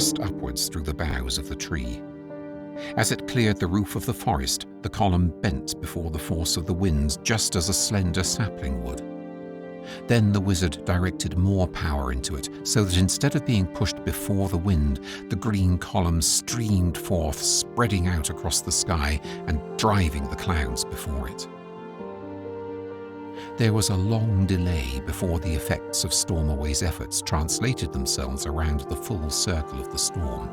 thrust upwards through the boughs of the tree. As it cleared the roof of the forest, the column bent before the force of the wind, just as a slender sapling would. Then the wizard directed more power into it, so that instead of being pushed before the wind, the green column streamed forth, spreading out across the sky and driving the clouds before it. There was a long delay before the effects of Stormaway's efforts translated themselves around the full circle of the storm.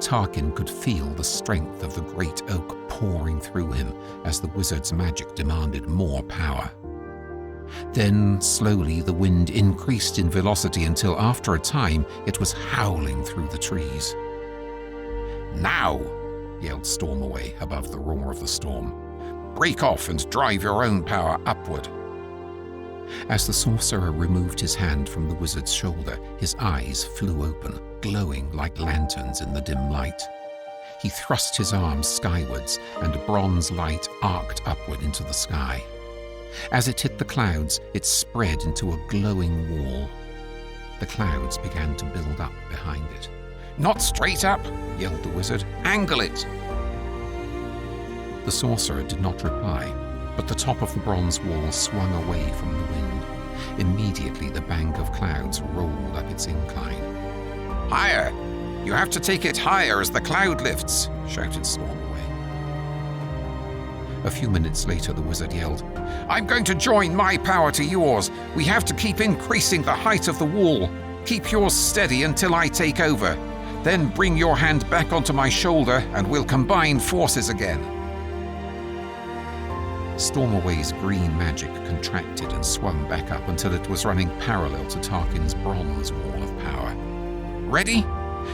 Tarkyn could feel the strength of the great oak pouring through him as the wizard's magic demanded more power. Then, slowly, the wind increased in velocity until, after a time, it was howling through the trees. "Now!" yelled Stormaway above the roar of the storm. "Break off and drive your own power upward." As the sorcerer removed his hand from the wizard's shoulder, his eyes flew open, glowing like lanterns in the dim light. He thrust his arms skywards, and bronze light arced upward into the sky. As it hit the clouds, it spread into a glowing wall. The clouds began to build up behind it. "Not straight up!" yelled the wizard. "Angle it!" The sorcerer did not reply, but the top of the bronze wall swung away from the wind. Immediately the bank of clouds rolled up its incline. "Higher! You have to take it higher as the cloud lifts!" shouted Stormaway. A few minutes later the wizard yelled, "I'm going to join my power to yours. We have to keep increasing the height of the wall. Keep yours steady until I take over. Then bring your hand back onto my shoulder and we'll combine forces again." Stormaway's green magic contracted and swung back up until it was running parallel to Tarkin's bronze wall of power. "Ready?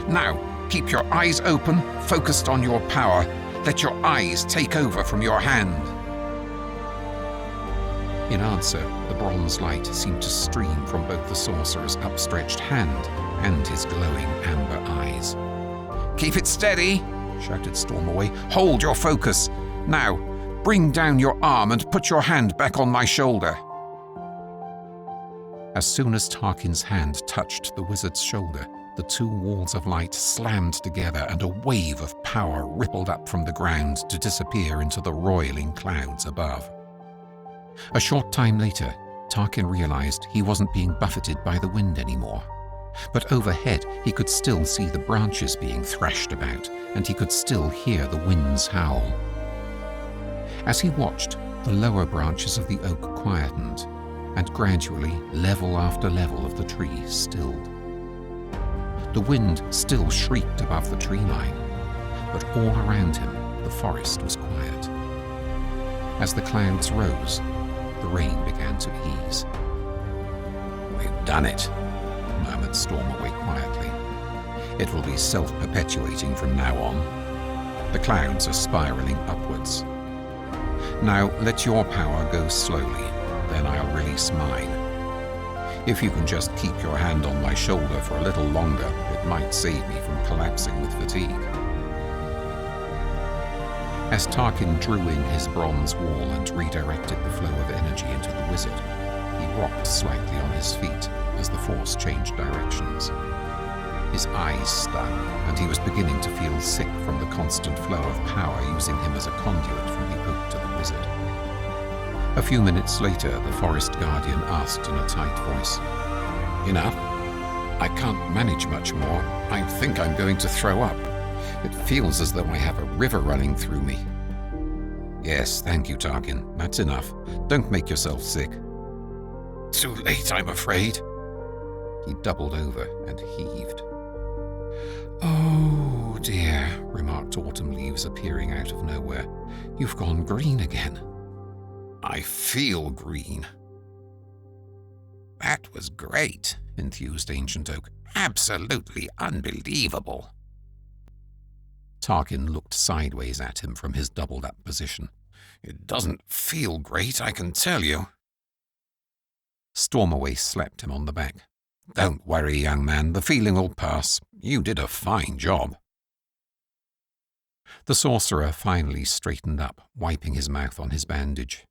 Now, keep your eyes open, focused on your power. Let your eyes take over from your hand." In answer, the bronze light seemed to stream from both the sorcerer's upstretched hand and his glowing amber eyes. "Keep it steady!" shouted Stormaway. "Hold your focus. Now, bring down your arm and put your hand back on my shoulder." As soon as Tarkin's hand touched the wizard's shoulder, the two walls of light slammed together and a wave of power rippled up from the ground to disappear into the roiling clouds above. A short time later, Tarkin realized he wasn't being buffeted by the wind anymore. But overhead, he could still see the branches being thrashed about, and he could still hear the winds howl. As he watched, the lower branches of the oak quietened, and gradually level after level of the tree stilled. The wind still shrieked above the tree line, but all around him the forest was quiet. As the clouds rose, the rain began to ease. "We've done it," murmured Stormaway quietly. "It will be self-perpetuating from now on. The clouds are spiraling upwards. Now let your power go slowly, then I'll release mine. If you can just keep your hand on my shoulder for a little longer, it might save me from collapsing with fatigue." As Tarkin drew in his bronze wall and redirected the flow of energy into the wizard, he rocked slightly on his feet as the force changed directions. His eyes stung, and he was beginning to feel sick from the constant flow of power using him as a conduit from the oak to the wizard. A few minutes later, the forest guardian asked in a tight voice, "Enough? I can't manage much more. I think I'm going to throw up. It feels as though I have a river running through me." "Yes, thank you, Tarkin. That's enough. Don't make yourself sick." "Too late, I'm afraid." He doubled over and heaved. "Oh dear," remarked Autumn Leaves, appearing out of nowhere. "You've gone green again." "I feel green." "That was great," enthused Ancient Oak. "Absolutely unbelievable." Tarkin looked sideways at him from his doubled-up position. "It doesn't feel great, I can tell you." Stormaway slapped him on the back. "Don't worry, young man. The feeling will pass. You did a fine job." The sorcerer finally straightened up, wiping his mouth on his bandage.